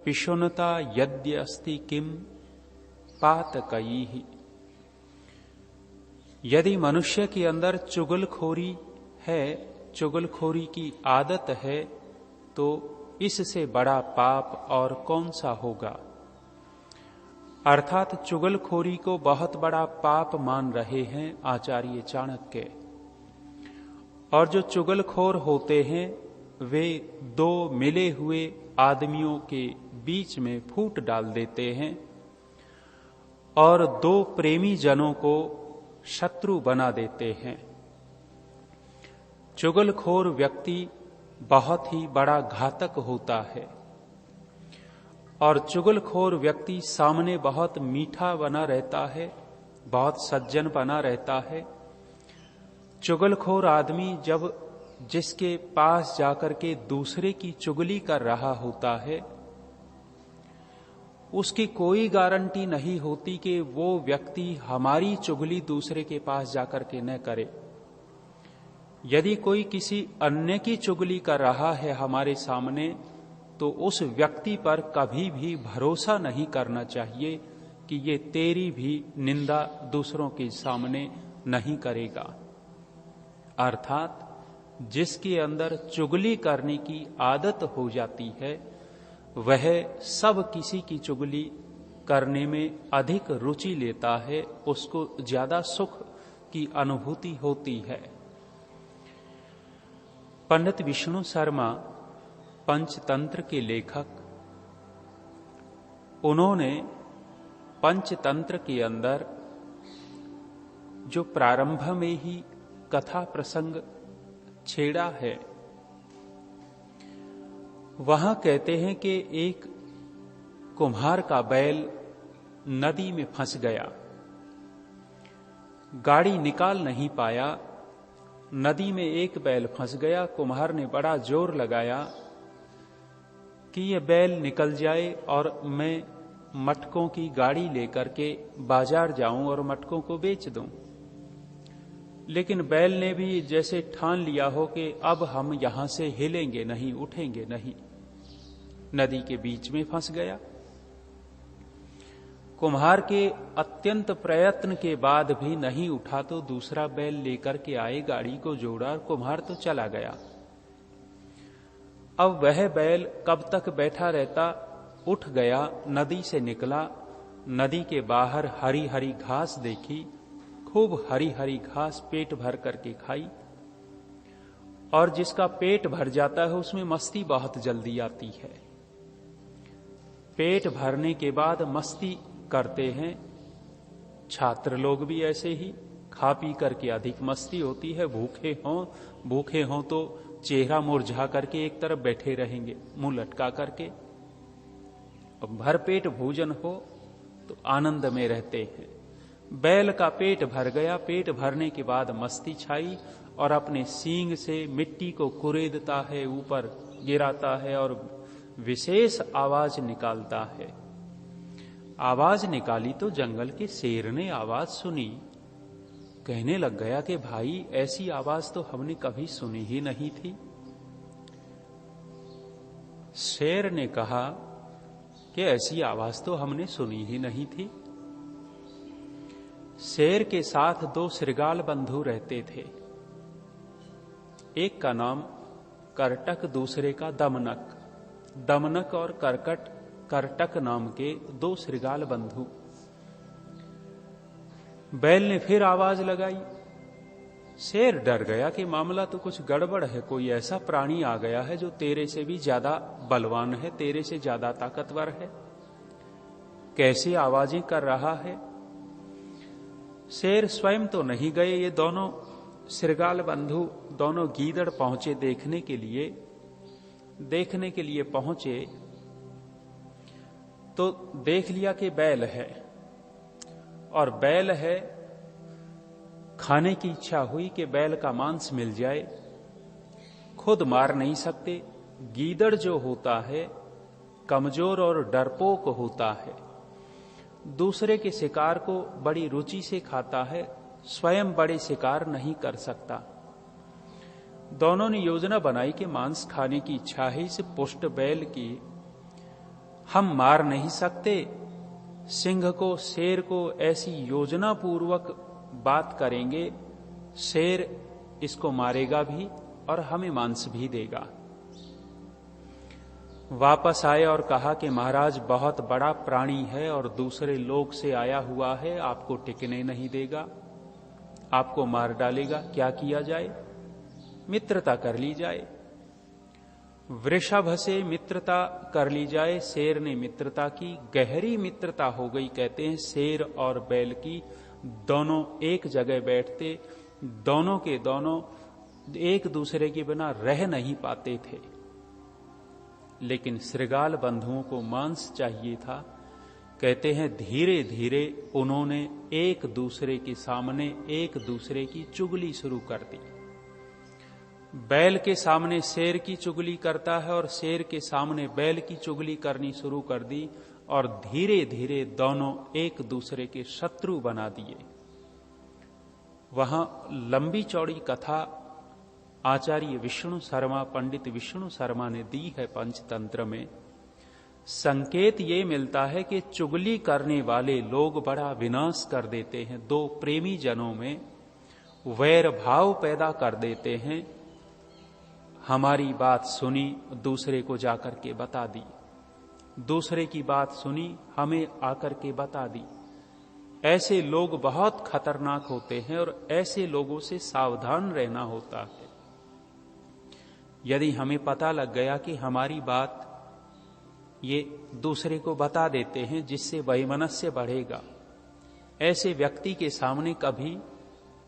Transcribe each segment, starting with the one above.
पिशुनता यद्य अस्ति किम पातकई। यदि मनुष्य के अंदर चुगलखोरी है, चुगलखोरी की आदत है, तो इससे बड़ा पाप और कौन सा होगा। अर्थात चुगलखोरी को बहुत बड़ा पाप मान रहे हैं आचार्य चाणक्य। और जो चुगलखोर होते हैं वे दो मिले हुए आदमियों के बीच में फूट डाल देते हैं और दो प्रेमी जनों को शत्रु बना देते हैं। चुगलखोर व्यक्ति बहुत ही बड़ा घातक होता है और चुगलखोर व्यक्ति सामने बहुत मीठा बना रहता है, बहुत सज्जन बना रहता है। चुगलखोर आदमी जब जिसके पास जाकर के दूसरे की चुगली कर रहा होता है, उसकी कोई गारंटी नहीं होती कि वो व्यक्ति हमारी चुगली दूसरे के पास जाकर के न करे। यदि कोई किसी अन्य की चुगली कर रहा है हमारे सामने, तो उस व्यक्ति पर कभी भी भरोसा नहीं करना चाहिए कि ये तेरी भी निंदा दूसरों के सामने नहीं करेगा। अर्थात जिसके अंदर चुगली करने की आदत हो जाती है, वह सब किसी की चुगली करने में अधिक रुचि लेता है, उसको ज्यादा सुख की अनुभूति होती है। पंडित विष्णु शर्मा पंचतंत्र के लेखक, उन्होंने पंचतंत्र के अंदर जो प्रारंभ में ही कथा प्रसंग छेड़ा है, वहां कहते हैं कि एक कुम्हार का बैल नदी में फंस गया, गाड़ी निकाल नहीं पाया, नदी में एक बैल फंस गया। कुम्हार ने बड़ा जोर लगाया कि ये बैल निकल जाए और मैं मटकों की गाड़ी लेकर के बाजार जाऊं और मटकों को बेच दूं। लेकिन बैल ने भी जैसे ठान लिया हो कि अब हम यहां से हिलेंगे नहीं, उठेंगे नहीं, नदी के बीच में फंस गया। कुम्हार के अत्यंत प्रयत्न के बाद भी नहीं उठा तो दूसरा बैल लेकर के आए, गाड़ी को जोड़ा और कुम्हार तो चला गया। अब वह बैल कब तक बैठा रहता, उठ गया, नदी से निकला, नदी के बाहर हरी हरी घास देखी, खूब हरी हरी घास पेट भर करके खाई। और जिसका पेट भर जाता है उसमें मस्ती बहुत जल्दी आती है। पेट भरने के बाद मस्ती करते हैं छात्र लोग भी, ऐसे ही खा पी करके अधिक मस्ती होती है। भूखे हों तो चेहरा मुरझा करके एक तरफ बैठे रहेंगे, मुंह लटका करके। अब भरपेट भोजन हो तो आनंद में रहते हैं। बैल का पेट भर गया, पेट भरने के बाद मस्ती छाई और अपने सींग से मिट्टी को कुरेदता है, ऊपर गिराता है और विशेष आवाज निकालता है। आवाज निकाली तो जंगल के शेर ने आवाज सुनी, कहने लग गया कि भाई ऐसी आवाज तो हमने कभी सुनी ही नहीं थी। शेर ने कहा कि ऐसी आवाज तो हमने सुनी ही नहीं थी। शेर के साथ दो श्रृगाल बंधु रहते थे, एक का नाम करटक, दूसरे का दमनक। दमनक और करटक नाम के दो श्रृगाल बंधु। बैल ने फिर आवाज लगाई। शेर डर गया कि मामला तो कुछ गड़बड़ है, कोई ऐसा प्राणी आ गया है जो तेरे से भी ज्यादा बलवान है, तेरे से ज्यादा ताकतवर है, कैसी आवाजें कर रहा है। शेर स्वयं तो नहीं गए, ये दोनों श्रृगाल बंधु, दोनों गीदड़ पहुंचे देखने के लिए पहुंचे तो देख लिया कि बैल है, और बैल है, खाने की इच्छा हुई कि बैल का मांस मिल जाए। खुद मार नहीं सकते, गीदड़ जो होता है कमजोर और डरपोक होता है, दूसरे के शिकार को बड़ी रुचि से खाता है, स्वयं बड़े शिकार नहीं कर सकता। दोनों ने योजना बनाई कि मांस खाने की इच्छा है, इस पुष्ट बैल की हम मार नहीं सकते सिंह को, शेर को, ऐसी योजना पूर्वक बात करेंगे, शेर इसको मारेगा भी और हमें मांस भी देगा। वापस आए और कहा कि महाराज बहुत बड़ा प्राणी है और दूसरे लोक से आया हुआ है, आपको टिकने नहीं देगा, आपको मार डालेगा, क्या किया जाए? मित्रता कर ली जाए। वृषभ से मित्रता कर ली जाए। शेर ने मित्रता की, गहरी मित्रता हो गई। कहते हैं शेर और बैल की, दोनों एक जगह बैठते, दोनों के दोनों एक दूसरे के बिना रह नहीं पाते थे। लेकिन श्रृगाल बंधुओं को मांस चाहिए था। कहते हैं धीरे धीरे उन्होंने एक दूसरे के सामने एक दूसरे की चुगली शुरू कर दी। बैल के सामने शेर की चुगली करता है और शेर के सामने बैल की चुगली करनी शुरू कर दी और धीरे धीरे दोनों एक दूसरे के शत्रु बना दिए। वहां लंबी चौड़ी कथा आचार्य विष्णु शर्मा, पंडित विष्णु शर्मा ने दी है पंचतंत्र में। संकेत ये मिलता है कि चुगली करने वाले लोग बड़ा विनाश कर देते हैं, दो प्रेमी जनों में वैर भाव पैदा कर देते हैं। हमारी बात सुनी, दूसरे को जाकर के बता दी, दूसरे की बात सुनी, हमें आकर के बता दी। ऐसे लोग बहुत खतरनाक होते हैं और ऐसे लोगों से सावधान रहना होता है। यदि हमें पता लग गया कि हमारी बात ये दूसरे को बता देते हैं जिससे वैमनस्य बढ़ेगा, ऐसे व्यक्ति के सामने कभी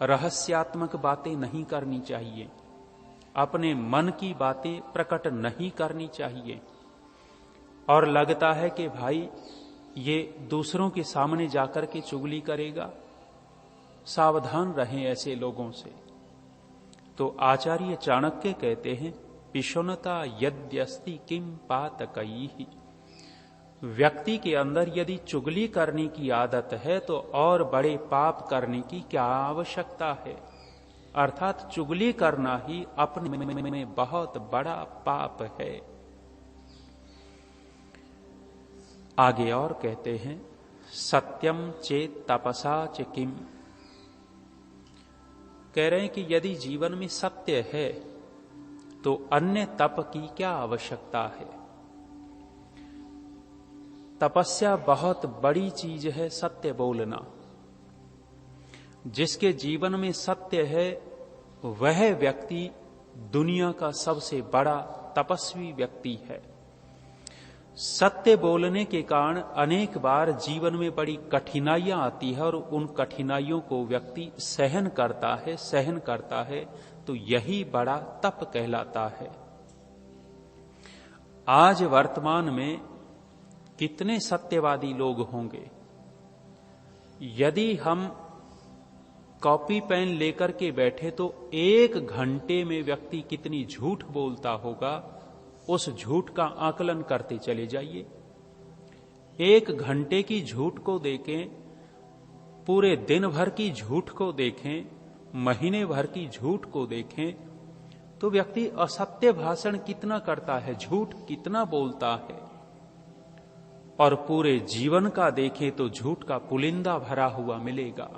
रहस्यात्मक बातें नहीं करनी चाहिए, अपने मन की बातें प्रकट नहीं करनी चाहिए। और लगता है कि भाई ये दूसरों के सामने जाकर के चुगली करेगा, सावधान रहें ऐसे लोगों से। तो आचार्य चाणक्य कहते हैं पिशुनता यद्यस्ति किम पातकैहि। व्यक्ति के अंदर यदि चुगली करने की आदत है तो और बड़े पाप करने की क्या आवश्यकता है। अर्थात चुगली करना ही अपने में बहुत बड़ा पाप है। आगे और कहते हैं सत्यम चेत तपसा च किम। कह रहे हैं कि यदि जीवन में सत्य है तो अन्य तप की क्या आवश्यकता है। तपस्या बहुत बड़ी चीज है, सत्य बोलना। जिसके जीवन में सत्य है वह व्यक्ति दुनिया का सबसे बड़ा तपस्वी व्यक्ति है। सत्य बोलने के कारण अनेक बार जीवन में बड़ी कठिनाइयां आती है और उन कठिनाइयों को व्यक्ति सहन करता है तो यही बड़ा तप कहलाता है। आज वर्तमान में कितने सत्यवादी लोग होंगे। यदि हम कॉपी पेन लेकर के बैठे तो 1 घंटे में व्यक्ति कितनी झूठ बोलता होगा, उस झूठ का आकलन करते चले जाइए। 1 घंटे की झूठ को देखें, पूरे दिन भर की झूठ को देखें, महीने भर की झूठ को देखें तो व्यक्ति असत्य भाषण कितना करता है, झूठ कितना बोलता है। और पूरे जीवन का देखें तो झूठ का पुलिंदा भरा हुआ मिलेगा।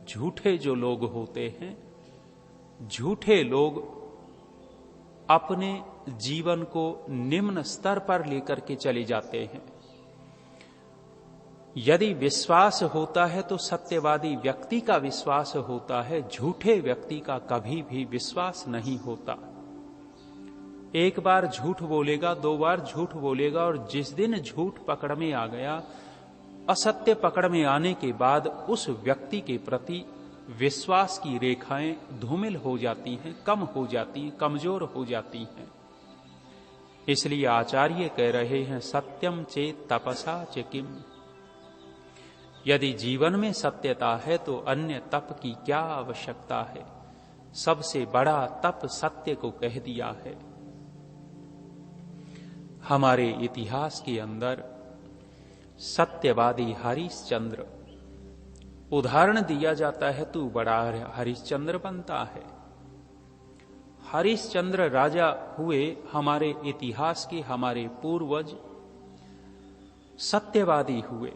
झूठे जो लोग होते हैं, झूठे लोग अपने जीवन को निम्न स्तर पर लेकर के चले जाते हैं। यदि विश्वास होता है तो सत्यवादी व्यक्ति का विश्वास होता है, झूठे व्यक्ति का कभी भी विश्वास नहीं होता। 1 बार झूठ बोलेगा, 2 बार झूठ बोलेगा और जिस दिन झूठ पकड़ में आ गया, असत्य पकड़ में आने के बाद उस व्यक्ति के प्रति विश्वास की रेखाएं धूमिल हो जाती हैं, कम हो जाती, कमजोर हो जाती हैं। इसलिए आचार्य कह रहे हैं सत्यम चेत तपसा च किम। यदि जीवन में सत्यता है तो अन्य तप की क्या आवश्यकता है। सबसे बड़ा तप सत्य को कह दिया है। हमारे इतिहास के अंदर सत्यवादी हरिश्चंद्र उदाहरण दिया जाता है, तू बड़ा हरिश्चंद्र बनता है। हरिश्चंद्र राजा हुए हमारे इतिहास के, हमारे पूर्वज सत्यवादी हुए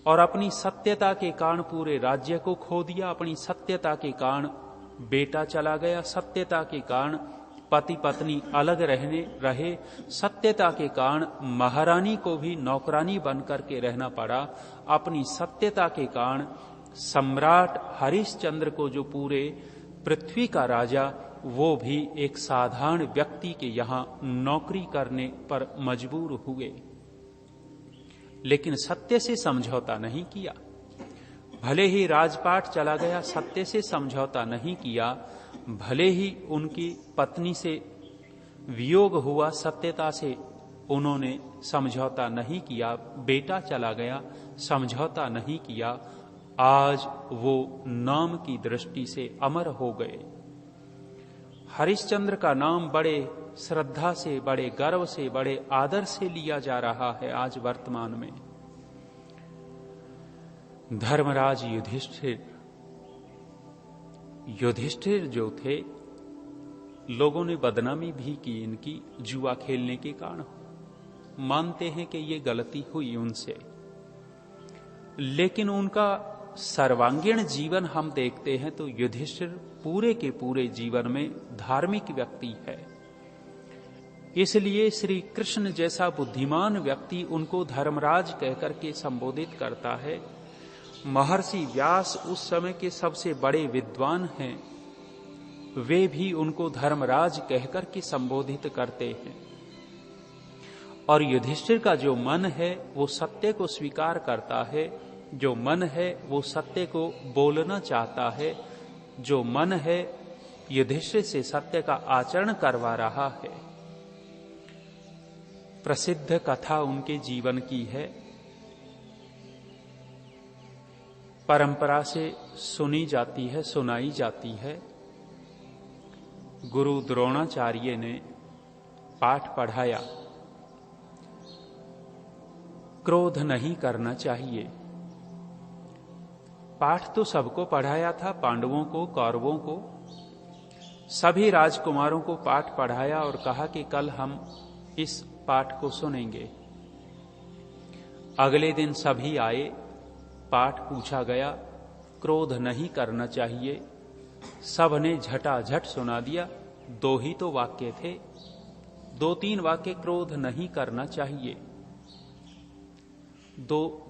और अपनी सत्यता के कारण पूरे राज्य को खो दिया। अपनी सत्यता के कारण बेटा चला गया, सत्यता के कारण पति पत्नी अलग रहे, सत्यता के कारण महारानी को भी नौकरानी बन करके रहना पड़ा। अपनी सत्यता के कारण सम्राट हरिश्चंद्र को, जो पूरे पृथ्वी का राजा, वो भी एक साधारण व्यक्ति के यहां नौकरी करने पर मजबूर हुए। लेकिन सत्य से समझौता नहीं किया। भले ही राजपाट चला गया, सत्य से समझौता नहीं किया। भले ही उनकी पत्नी से वियोग हुआ, सत्यता से उन्होंने समझौता नहीं किया। बेटा चला गया, समझौता नहीं किया। आज वो नाम की दृष्टि से अमर हो गए। हरिश्चंद्र का नाम बड़े श्रद्धा से, बड़े गर्व से, बड़े आदर से लिया जा रहा है आज वर्तमान में। धर्मराज युधिष्ठिर जो थे, लोगों ने बदनामी भी की इनकी जुआ खेलने के कारण। मानते हैं कि ये गलती हुई उनसे, लेकिन उनका सर्वांगीण जीवन हम देखते हैं तो युधिष्ठिर पूरे के पूरे जीवन में धार्मिक व्यक्ति है। इसलिए श्री कृष्ण जैसा बुद्धिमान व्यक्ति उनको धर्मराज कहकर के संबोधित करता है। महर्षि व्यास उस समय के सबसे बड़े विद्वान हैं, वे भी उनको धर्मराज कहकर के संबोधित करते हैं। और युधिष्ठिर का जो मन है वो सत्य को स्वीकार करता है, जो मन है वो सत्य को बोलना चाहता है, जो मन है युधिष्ठिर से सत्य का आचरण करवा रहा है। प्रसिद्ध कथा उनके जीवन की है, परंपरा से सुनी जाती है, सुनाई जाती है। गुरु द्रोणाचार्य ने पाठ पढ़ाया, क्रोध नहीं करना चाहिए। पाठ तो सबको पढ़ाया था, पांडवों को, कौरवों को, सभी राजकुमारों को पाठ पढ़ाया और कहा कि कल हम इस पाठ को सुनेंगे। अगले दिन सभी आए, पाठ पूछा गया, क्रोध नहीं करना चाहिए। सब ने झटाझट सुना दिया। 2 ही तो वाक्य थे, 2-3 वाक्य, क्रोध नहीं करना चाहिए। 2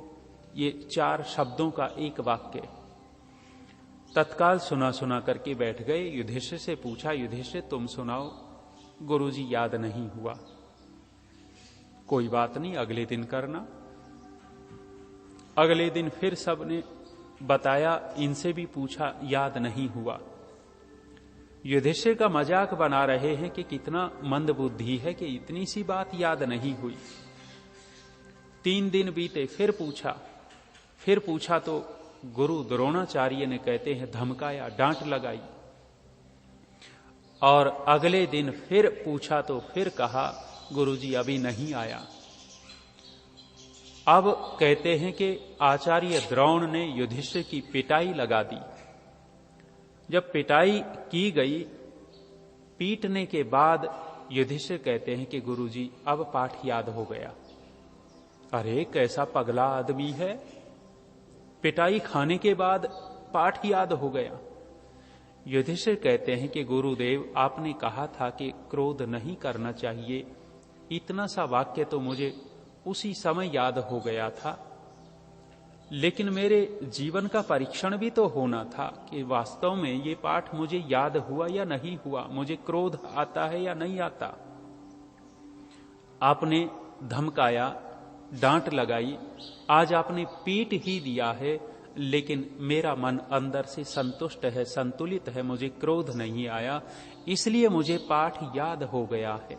ये 4 शब्दों का एक वाक्य। तत्काल सुना करके बैठ गए। युधिष्ठिर से पूछा, युधिष्ठिर तुम सुनाओ। गुरुजी याद नहीं हुआ। कोई बात नहीं, अगले दिन करना। अगले दिन फिर सबने बताया, इनसे भी पूछा, याद नहीं हुआ। युधिष्ठिर का मजाक बना रहे हैं कि कितना मंद बुद्धि है कि इतनी सी बात याद नहीं हुई। 3 दिन बीते, फिर पूछा तो गुरु द्रोणाचार्य ने, कहते हैं, धमकाया, डांट लगाई। और अगले दिन फिर पूछा तो फिर कहा, गुरुजी अभी नहीं आया। अब कहते हैं कि आचार्य द्रोण ने युधिष्ठिर की पिटाई लगा दी। जब पिटाई की गई, पीटने के बाद युधिष्ठिर कहते हैं कि गुरुजी अब पाठ याद हो गया। अरे कैसा पगला आदमी है, पिटाई खाने के बाद पाठ याद हो गया। युधिष्ठिर कहते हैं कि गुरुदेव आपने कहा था कि क्रोध नहीं करना चाहिए, इतना सा वाक्य तो मुझे उसी समय याद हो गया था, लेकिन मेरे जीवन का परीक्षण भी तो होना था कि वास्तव में ये पाठ मुझे याद हुआ या नहीं हुआ, मुझे क्रोध आता है या नहीं आता। आपने धमकाया, डांट लगाई, आज आपने पीट ही दिया है, लेकिन मेरा मन अंदर से संतुष्ट है, संतुलित है, मुझे क्रोध नहीं आया, इसलिए मुझे पाठ याद हो गया है।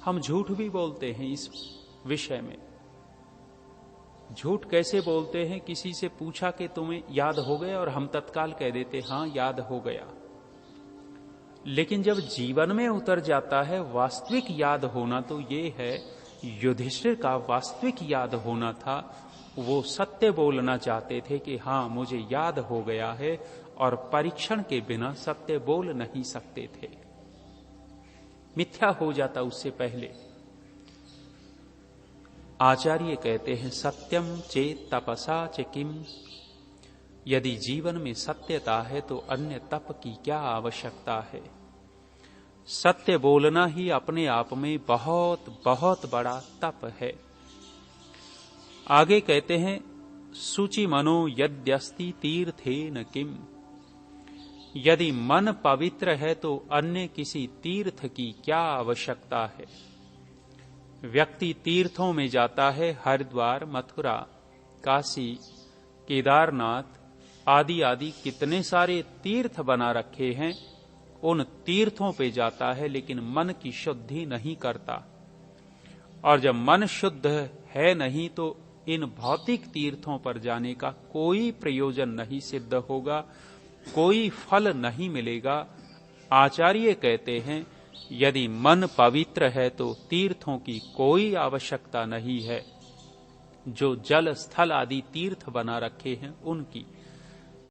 हम झूठ भी बोलते हैं इस विषय में। झूठ कैसे बोलते हैं? किसी से पूछा कि तुम्हें याद हो गया और हम तत्काल कह देते हां याद हो गया। लेकिन जब जीवन में उतर जाता है, वास्तविक याद होना तो ये है, युधिष्ठिर का वास्तविक याद होना था। वो सत्य बोलना चाहते थे कि हां मुझे याद हो गया है और परीक्षण के बिना सत्य बोल नहीं सकते थे। मिथ्या हो जाता उससे पहले। आचार्य कहते हैं सत्यम चेत तपसा च किम, यदि जीवन में सत्यता है तो अन्य तप की क्या आवश्यकता है। सत्य बोलना ही अपने आप में बहुत बहुत बड़ा तप है। आगे कहते हैं शुचि मनो यद्यस्ति तीर्थे न किम, यदि मन पवित्र है तो अन्य किसी तीर्थ की क्या आवश्यकता है। व्यक्ति तीर्थों में जाता है, हरिद्वार, मथुरा, काशी, केदारनाथ आदि आदि कितने सारे तीर्थ बना रखे हैं, उन तीर्थों पे जाता है लेकिन मन की शुद्धि नहीं करता। और जब मन शुद्ध है नहीं तो इन भौतिक तीर्थों पर जाने का कोई प्रयोजन नहीं सिद्ध होगा, कोई फल नहीं मिलेगा। आचार्य कहते हैं यदि मन पवित्र है तो तीर्थों की कोई आवश्यकता नहीं है। जो जल स्थल आदि तीर्थ बना रखे हैं उनकी,